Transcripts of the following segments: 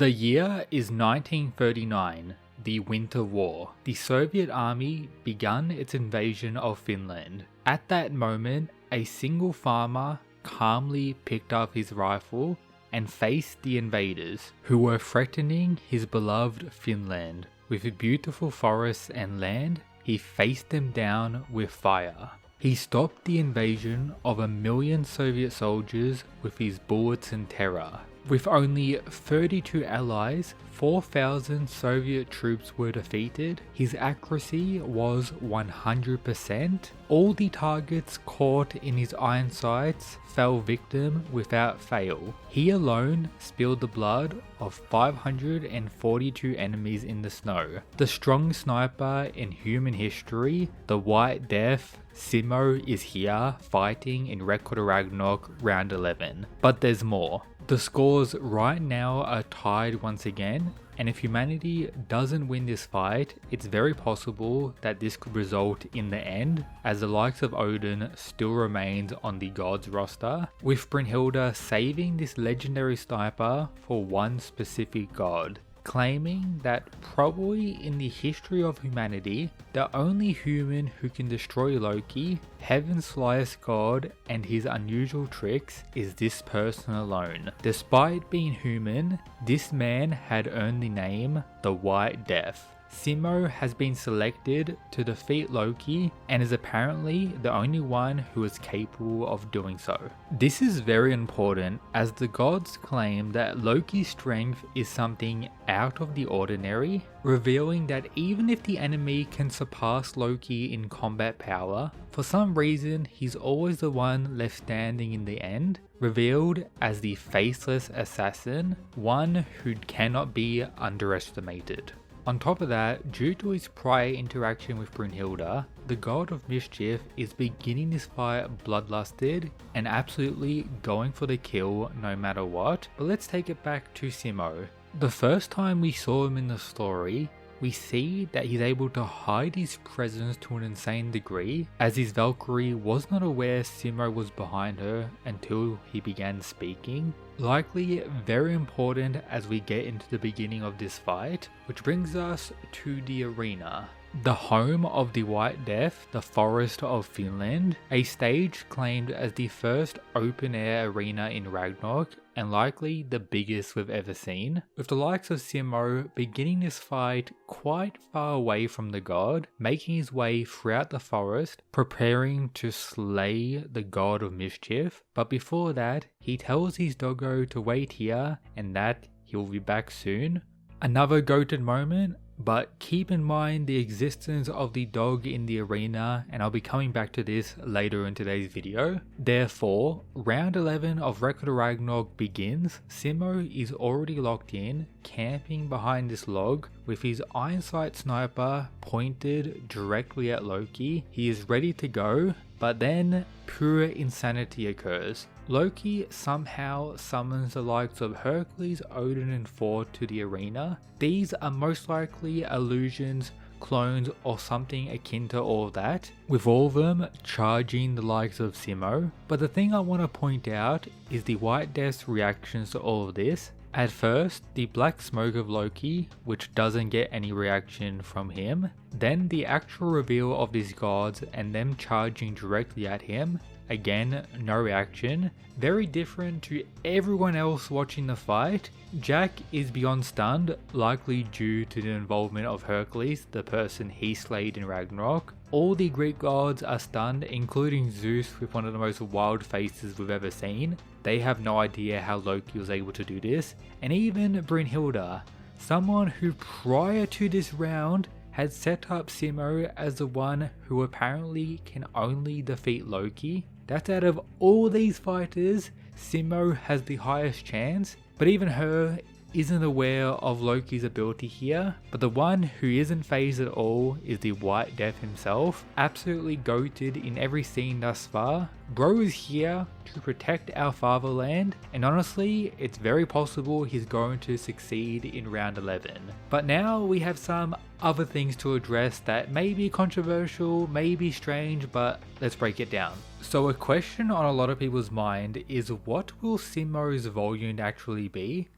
The year is 1939, the Winter War. The Soviet army began its invasion of Finland. At that moment, a single farmer calmly picked up his rifle and faced the invaders, who were threatening his beloved Finland. With beautiful forests and land, he faced them down with fire. He stopped the invasion of 1 million Soviet soldiers with his bullets and terror. With only 32 allies, 4,000 Soviet troops were defeated. His accuracy was 100%. All the targets caught in his iron sights fell victim without fail. He alone spilled the blood of 542 enemies in the snow. The strongest sniper in human history, the White Death, Simo, is here fighting in Ragnarok round 11. But there's more. The scores right now are tied once again, and if humanity doesn't win this fight, it's very possible that this could result in the end, as the likes of Odin still remains on the gods roster, with Brynhilde saving this legendary sniper for one specific god, claiming that probably in the history of humanity, the only human who can destroy Loki, heaven's slyest god, and his unusual tricks is this person alone. Despite being human, this man had earned the name the White Death. Simo has been selected to defeat Loki and is apparently the only one who is capable of doing so. This is very important, as the gods claim that Loki's strength is something out of the ordinary, revealing that even if the enemy can surpass Loki in combat power, for some reason he's always the one left standing in the end, revealed as the faceless assassin, one who cannot be underestimated. On top of that, due to his prior interaction with Brynhilde, the god of mischief is beginning this fight bloodlusted and absolutely going for the kill no matter what. But let's take it back to Simo. The first time we saw him in the story, we see that he's able to hide his presence to an insane degree, as his Valkyrie was not aware Simo was behind her until he began speaking. Likely very important as we get into the beginning of this fight, which brings us to the arena. The home of the White Death, the forest of Finland, a stage claimed as the first open-air arena in Ragnarok, and likely the biggest we've ever seen, with the likes of Simo beginning this fight quite far away from the god, making his way throughout the forest, preparing to slay the god of mischief. But before that, he tells his doggo to wait here and that he'll be back soon. Another goated moment, but keep in mind the existence of the dog in the arena, and I'll be coming back to this later in today's video. Therefore, round 11 of Ragnarok begins. Simo is already locked in, camping behind this log with his iron sight sniper pointed directly at Loki. He is ready to go, but then pure insanity occurs. Loki somehow summons the likes of Hercules, Odin and Thor to the arena. These are most likely illusions, clones or something akin to all of that, with all of them charging the likes of Simo. But the thing I want to point out is the White Death's reactions to all of this. At first, the black smoke of Loki, which doesn't get any reaction from him. Then the actual reveal of these gods and them charging directly at him. Again, no reaction. Very different to everyone else watching the fight. Jack is beyond stunned, likely due to the involvement of Hercules, the person he slayed in Ragnarok. All the Greek gods are stunned, including Zeus with one of the most wild faces we've ever seen. They have no idea how Loki was able to do this. And even Brynhilde, someone who prior to this round had set up Simo as the one who apparently can only defeat Loki. That's out of all these fighters, Simo has the highest chance, but even her isn't aware of Loki's ability here. But the one who isn't phased at all is the White Death himself, absolutely goated in every scene thus far. Bro is here to protect our fatherland, and honestly, it's very possible he's going to succeed in round 11. But now we have some other things to address that may be controversial, may be strange, but let's break it down. So a question on a lot of people's mind is, what will Simo's volume actually be?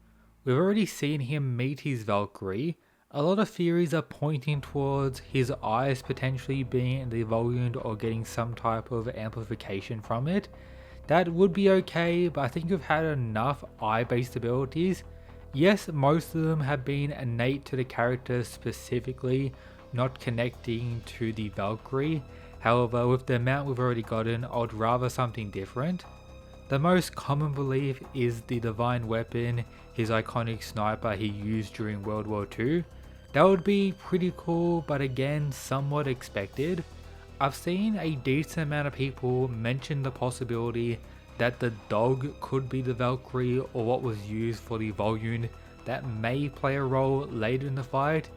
We've already seen him meet his Valkyrie. A lot of theories are pointing towards his eyes potentially being devolved or getting some type of amplification from it. That would be okay, but I think we've had enough eye-based abilities. Yes, most of them have been innate to the character specifically, not connecting to the Valkyrie. However, with the amount we've already gotten, I would rather something different. The most common belief is the divine weapon, his iconic sniper he used during World War II. That would be pretty cool, but again, somewhat expected. I've seen a decent amount of people mention the possibility that the dog could be the Valkyrie or what was used for the Volume that may play a role later in the fight.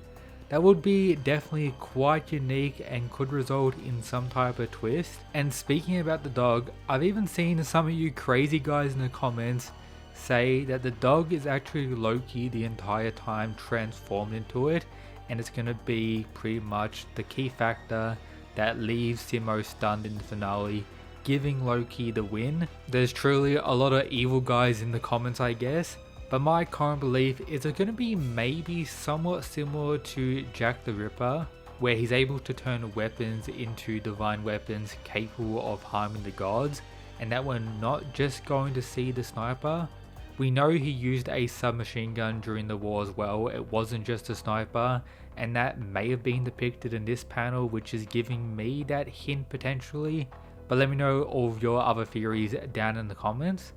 That would be definitely quite unique and could result in some type of twist. And speaking about the dog, I've even seen some of you crazy guys in the comments say that the dog is actually Loki the entire time transformed into it, and it's going to be pretty much the key factor that leaves Simo stunned in the finale, giving Loki the win. There's truly a lot of evil guys in the comments, I guess, but my current belief is it's going to be maybe somewhat similar to Jack the Ripper, where he's able to turn weapons into divine weapons capable of harming the gods, and that we're not just going to see the sniper. We know he used a submachine gun during the war as well, it wasn't just a sniper, and that may have been depicted in this panel, which is giving me that hint potentially. But let me know all of your other theories down in the comments.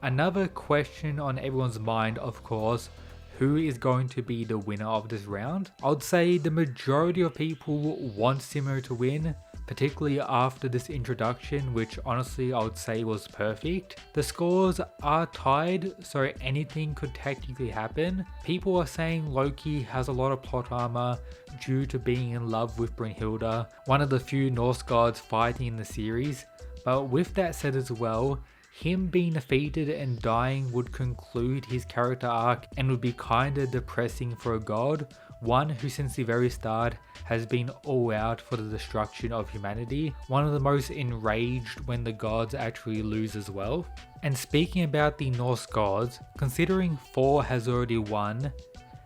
Another question on everyone's mind, of course, who is going to be the winner of this round? I would say the majority of people want Simo to win, particularly after this introduction, which honestly I would say was perfect. The scores are tied, so anything could technically happen. People are saying Loki has a lot of plot armor due to being in love with Brynhilda, one of the few Norse gods fighting in the series. But with that said as well, him being defeated and dying would conclude his character arc and would be kinda depressing for a god, one who since the very start has been all out for the destruction of humanity, one of the most enraged when the gods actually lose as well. And speaking about the Norse gods, considering Thor has already won,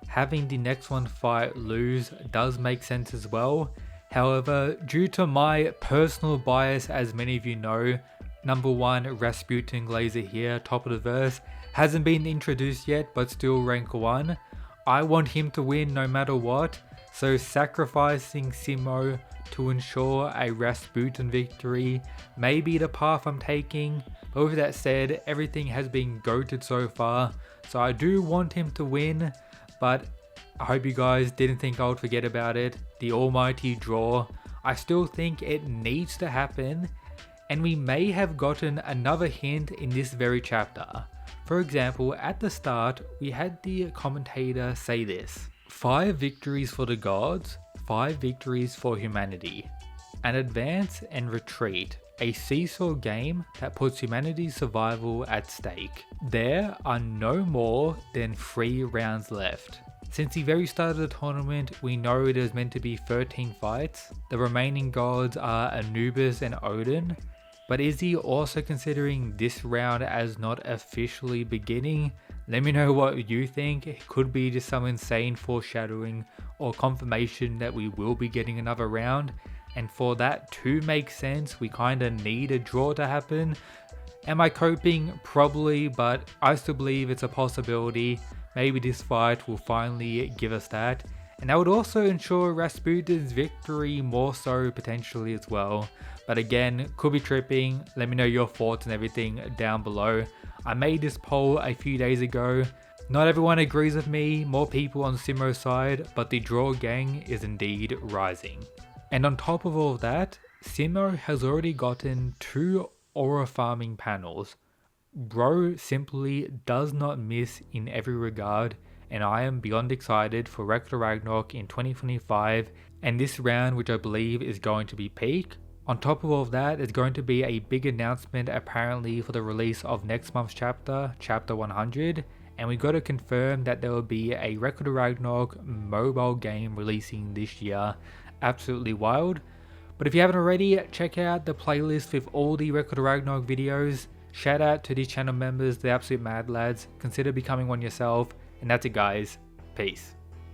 having the next one fight lose does make sense as well. However, due to my personal bias, as many of you know, number 1 Rasputin Glazer here, top of the verse, hasn't been introduced yet but still rank 1. I want him to win no matter what, so sacrificing Simo to ensure a Rasputin victory may be the path I'm taking. But with that said, everything has been goated so far, so I do want him to win, but I hope you guys didn't think I would forget about it. The almighty draw, I still think it needs to happen, and we may have gotten another hint in this very chapter. For example, at the start, we had the commentator say this: 5 victories for the gods, 5 victories for humanity. An advance and retreat, a seesaw game that puts humanity's survival at stake. There are no more than 3 rounds left. Since the very start of the tournament, we know it is meant to be 13 fights. The remaining gods are Anubis and Odin. But is he also considering this round as not officially beginning? Let me know what you think. It could be just some insane foreshadowing or confirmation that we will be getting another round. And for that to make sense, we kinda need a draw to happen. Am I coping? Probably, but I still believe it's a possibility. Maybe this fight will finally give us that. And that would also ensure Rasputin's victory more so potentially as well. But again, could be tripping. Let me know your thoughts and everything down below. I made this poll a few days ago. Not everyone agrees with me, more people on Simo's side, but the draw gang is indeed rising. And on top of all of that, Simo has already gotten 2 aura farming panels. Bro simply does not miss in every regard, and I am beyond excited for Ragnarok in 2025 and this round, which I believe is going to be peak. On top of all of that, there's going to be a big announcement apparently for the release of next month's chapter, chapter 100, and we got to confirm that there will be a Ragnarok mobile game releasing this year. Absolutely wild. But if you haven't already, check out the playlist with all the Ragnarok videos. Shout out to these channel members, the absolute mad lads. Consider becoming one yourself. And that's it, guys. Peace.